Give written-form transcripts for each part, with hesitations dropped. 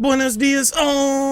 Buenos dias, oh,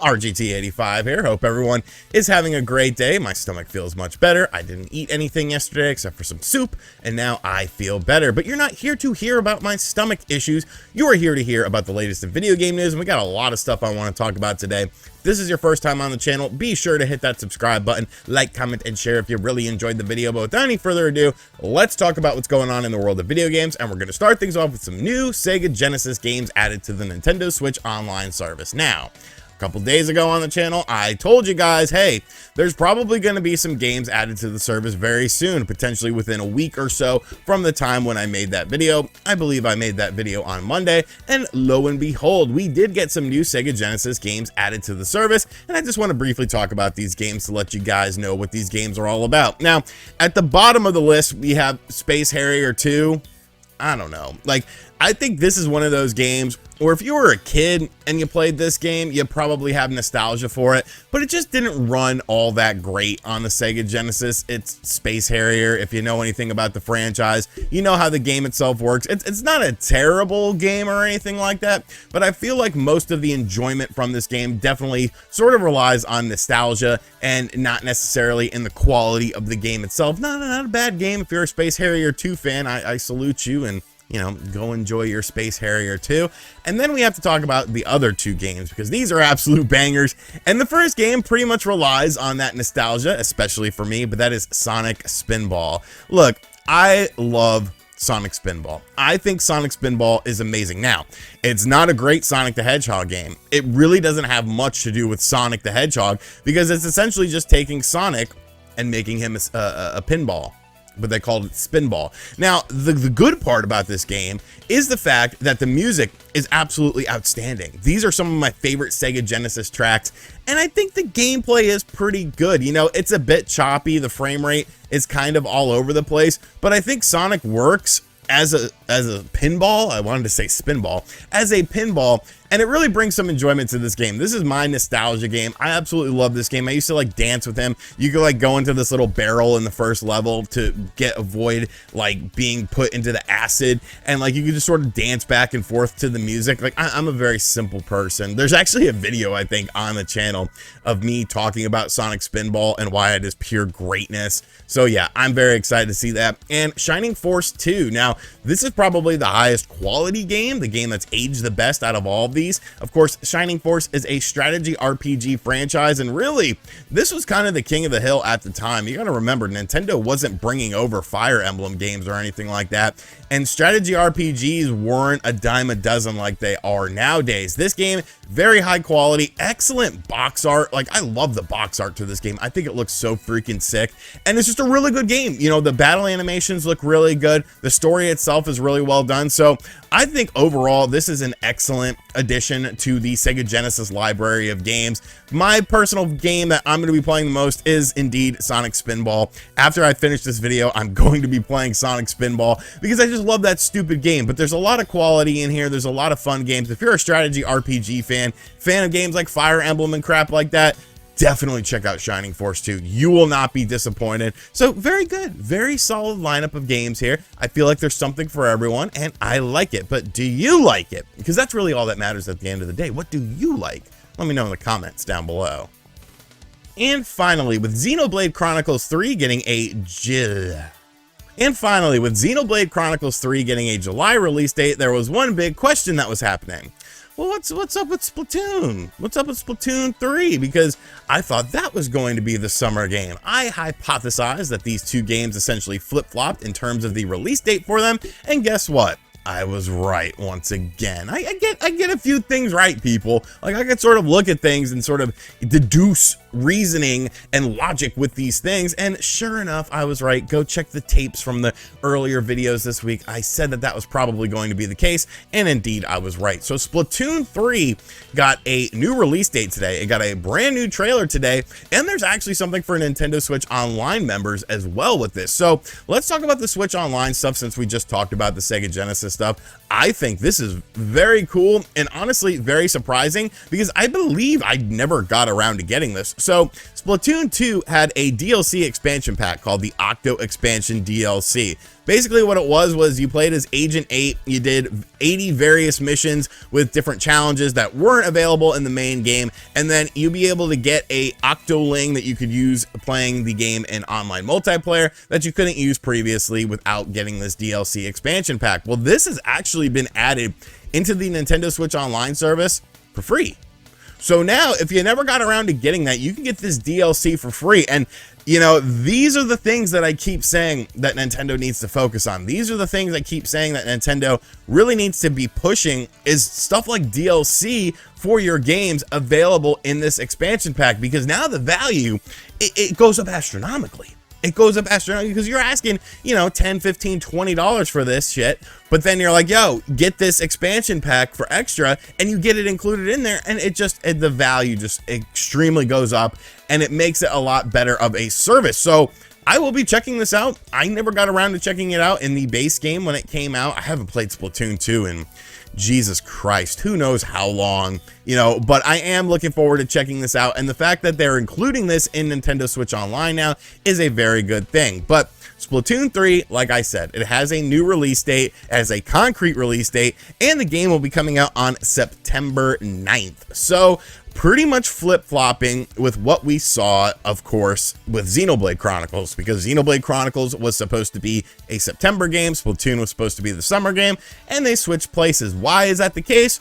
RGT85 here. Hope everyone is having a great day. My stomach feels much better. I didn't eat anything yesterday except for some soup, and now I feel better. But you're not here to hear about my stomach issues. You are here to hear about the latest in video game news, and we got a lot of stuff I want to talk about today. If this is your first time on the channel, be sure to hit that subscribe button, like, comment, and share if you really enjoyed the video. But without any further ado, let's talk about what's going on in the world of video games, and we're going to start things off with some new Sega Genesis games added to the Nintendo Switch Online service. Now, a couple days ago on the channel, I told you guys, hey, there's probably going to be some games added to the service very soon, potentially within a week or so from the time when I made that video. I believe I made that video on Monday, and lo and behold, we did get some new Sega Genesis games added to the service, and I just want to briefly talk about these games to let you guys know what these games are all about. Now, at the bottom of the list, we have Space Harrier 2. I don't know, like, I think this is one of those games where if you were a kid and you played this game, you probably have nostalgia for it, but it just didn't run all that great on the Sega Genesis. It's Space Harrier. If you know anything about the franchise, you know how the game itself works. It's not a terrible game or anything like that, but I feel like most of the enjoyment from this game definitely sort of relies on nostalgia and not necessarily in the quality of the game itself. Not a bad game. If you're a Space Harrier 2 fan, I salute you, and you know, go enjoy your Space Harrier 2. And then we have to talk about the other two games, because these are absolute bangers. And the first game pretty much relies on that nostalgia, especially for me, but that is Sonic Spinball. Look, I love Sonic Spinball. I think Sonic Spinball is amazing. Now, it's not a great Sonic the Hedgehog game. It really doesn't have much to do with Sonic the Hedgehog, because it's essentially just taking Sonic and making him a pinball, but they called it Spinball. Now, the good part about this game is the fact that the music is absolutely outstanding. These are some of my favorite Sega Genesis tracks, and I think the gameplay is pretty good. You know, it's a bit choppy. The frame rate is kind of all over the place, but I think Sonic works as a pinball. I wanted to say Spinball, as a pinball, and it really brings some enjoyment to this game. This is my nostalgia game. I absolutely love this game. I used to like dance with him. You could like go into this little barrel in the first level to avoid like being put into the acid, and like you could just sort of dance back and forth to the music. Like I'm a very simple person. There's actually a video I think on the channel of me talking about Sonic Spinball and why it is pure greatness. So yeah, I'm very excited to see that. And Shining Force 2. Now, this is probably the highest quality game, the game that's aged the best out of all of these. Of course, Shining Force is a strategy RPG franchise, and really, this was kind of the king of the hill at the time. You gotta remember, Nintendo wasn't bringing over Fire Emblem games or anything like that, and strategy RPGs weren't a dime a dozen like they are nowadays. This game, very high quality, excellent box art. Like, I love the box art to this game. I think it looks so freaking sick, and it's just a really good game. You know, the battle animations look really good. The story itself is really well done. So I think overall, this is an excellent addition to the Sega Genesis library of games. My personal game that I'm going to be playing the most is indeed Sonic Spinball. After I finish this video, I'm going to be playing Sonic Spinball because I just love that stupid game. But there's a lot of quality in here. There's a lot of fun games. If you're a strategy RPG fan of games like Fire Emblem and crap like that, definitely check out Shining Force 2. You will not be disappointed. So very good, very solid lineup of games here. I feel like there's something for everyone, and I like it. But do you like it? Because that's really all that matters at the end of the day. What do you like? Let me know in the comments down below. And finally, with Xenoblade Chronicles 3 getting a July release date, there was one big question that was happening. Well, what's up with Splatoon? What's up with Splatoon 3? Because I thought that was going to be the summer game. I hypothesized that these two games essentially flip-flopped in terms of the release date for them, and guess what? I was right once again. I get a few things right, people. Like, I could sort of look at things and sort of deduce reasoning and logic with these things, and sure enough, I was right. Go check the tapes from the earlier videos this week. I said that that was probably going to be the case, and indeed I was right. So Splatoon 3 got a new release date today. It got a brand new trailer today, and there's actually something for Nintendo Switch Online members as well with this. So let's talk about the Switch Online stuff, since we just talked about the Sega Genesis stuff. I think this is very cool and honestly very surprising, because I believe I never got around to getting this. So Splatoon 2 had a DLC expansion pack called the Octo Expansion Dlc. Basically what it was you played as Agent 8, you did 80 various missions with different challenges that weren't available in the main game, and then you'd be able to get a Octoling that you could use playing the game in online multiplayer that you couldn't use previously without getting this DLC expansion pack. Well, this has actually been added into the Nintendo Switch Online service for free. So now, if you never got around to getting that, you can get this DLC for free. And, you know, these are the things that I keep saying that Nintendo needs to focus on. These are the things I keep saying that Nintendo really needs to be pushing, is stuff like DLC for your games available in this expansion pack, because now the value, it goes up astronomically. It goes up astronomically because you're asking, you know, $10, $15, $20 for this shit. But then you're like, yo, get this expansion pack for extra, and you get it included in there. And the value just extremely goes up, and it makes it a lot better of a service. So I will be checking this out. I never got around to checking it out in the base game when it came out. I haven't played Splatoon 2 in Jesus Christ, who knows how long, you know, but I am looking forward to checking this out. And the fact that they're including this in Nintendo Switch Online now is a very good thing. But Splatoon 3, like I said, it has a new release date, it has a concrete release date, and the game will be coming out on September 9th. So pretty much flip-flopping with what we saw, of course, with Xenoblade Chronicles, because Xenoblade Chronicles was supposed to be a September game, Splatoon was supposed to be the summer game, and they switched places. Why is that the case?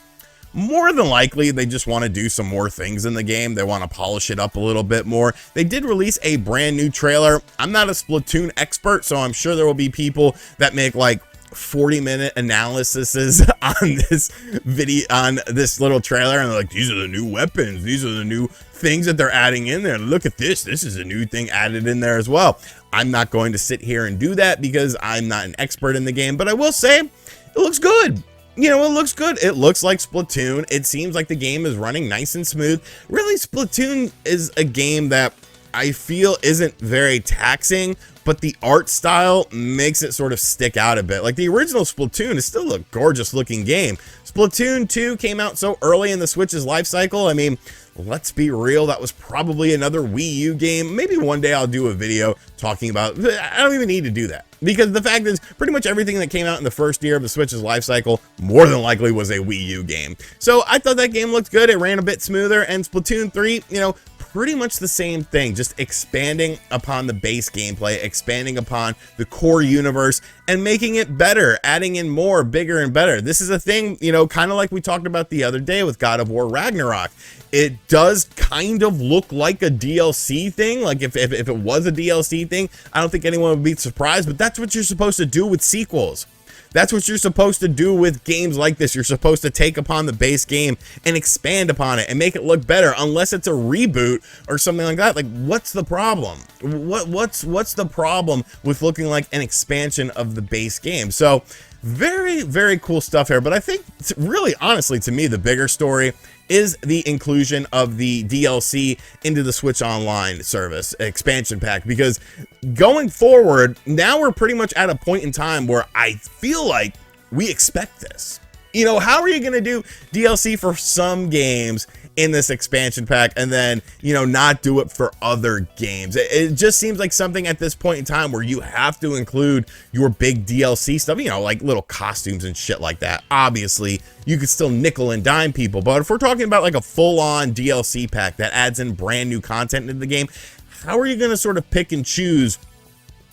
More than likely, they just want to do some more things in the game. They want to polish it up a little bit more. They did release a brand new trailer. I'm not a Splatoon expert, so I'm sure there will be people that make like 40-minute analyses on this video, on this little trailer, and they're like, these are the new weapons, these are the new things that they're adding in there, look at this is a new thing added in there as well. I'm not going to sit here and do that because I'm not an expert in the game, but I will say it looks good. You know, it looks good. It looks like Splatoon. It seems like the game is running nice and smooth. Really, Splatoon is a game that I feel isn't very taxing, but the art style makes it sort of stick out a bit. Like the original Splatoon is still a gorgeous looking game. Splatoon 2 came out so early in the Switch's life cycle. I mean, let's be real, that was probably another Wii U game. Maybe one day I'll do a video talking about, I don't even need to do that, because the fact is pretty much everything that came out in the first year of the Switch's life cycle more than likely was a Wii U game. So I thought that game looked good. It ran a bit smoother, and Splatoon 3, you know, pretty much the same thing, just expanding upon the base gameplay, expanding upon the core universe, and making it better, adding in more, bigger, and better. This is a thing, you know, kind of like we talked about the other day with God of War Ragnarok. It does kind of look like a DLC thing. Like if it was a DLC thing, I don't think anyone would be surprised, but that's what you're supposed to do with sequels. That's what you're supposed to do with games like this. You're supposed to take upon the base game and expand upon it and make it look better, unless it's a reboot or something like that. Like, what's the problem? What's the problem with looking like an expansion of the base game? So very, very cool stuff here. But I think really, honestly, to me, the bigger story is the inclusion of the DLC into the Switch Online service expansion pack, because going forward, now we're pretty much at a point in time where I feel like we expect this. You know, how are you going to do DLC for some games in this expansion pack and then, you know, not do it for other games? It just seems like something at this point in time where you have to include your big DLC stuff, you know, like little costumes and shit like that. Obviously, you could still nickel and dime people, but if we're talking about like a full-on DLC pack that adds in brand new content into the game, how are you going to sort of pick and choose,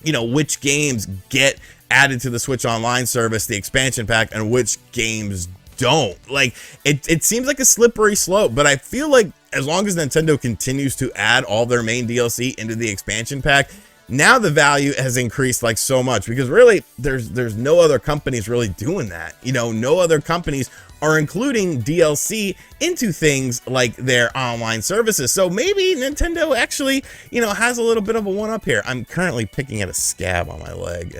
you know, which games get added to the Switch Online service, the expansion pack, and which games don't? Like, it seems like a slippery slope, but I feel like as long as Nintendo continues to add all their main DLC into the expansion pack, now the value has increased like so much, because really there's no other companies really doing that. You know, no other companies are including DLC into things like their online services. So maybe Nintendo actually, you know, has a little bit of a one-up here. I'm currently picking at a scab on my leg.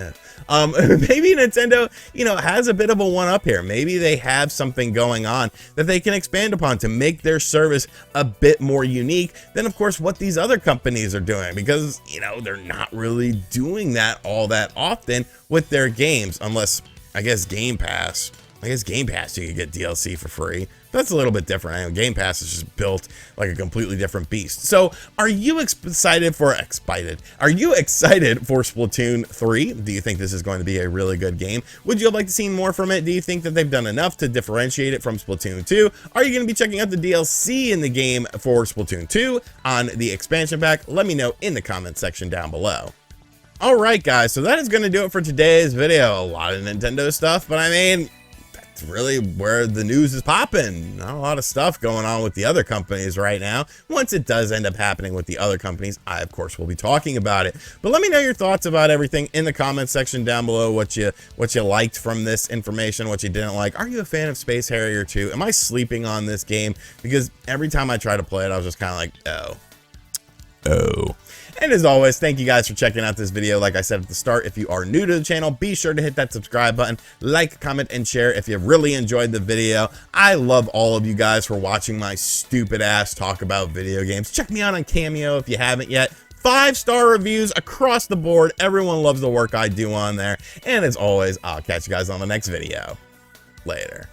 Maybe Nintendo, you know, has a bit of a one-up here. Maybe they have something going on that they can expand upon to make their service a bit more unique than, of course, what these other companies are doing, because, you know, they're not really doing that all that often with their games, unless, I guess, Game Pass. I guess Game Pass, you could get DLC for free. That's a little bit different. I know Game Pass is just built like a completely different beast. So, are you excited for Splatoon 3? Do you think this is going to be a really good game? Would you have liked to see more from it? Do you think that they've done enough to differentiate it from Splatoon 2? Are you going to be checking out the DLC in the game for Splatoon 2 on the expansion pack? Let me know in the comment section down below. Alright guys, so that is going to do it for today's video. A lot of Nintendo stuff, but I mean, really where the news is popping. Not a lot of stuff going on with the other companies right now. Once it does end up happening with the other companies, I of course will be talking about it. But let me know your thoughts about everything in the comment section down below. What you liked from this information, what you didn't like. Are you a fan of Space Harrier 2? Am I sleeping on this game? Because every time I try to play it, I was just kind of like, oh. And as always, thank you guys for checking out this video. Like I said at the start, if you are new to the channel, be sure to hit that subscribe button, like, comment, and share if you really enjoyed the video. I love all of you guys for watching my stupid ass talk about video games. Check me out on Cameo if you haven't yet. 5-star reviews across the board. Everyone loves the work I do on there. And as always, I'll catch you guys on the next video. Later.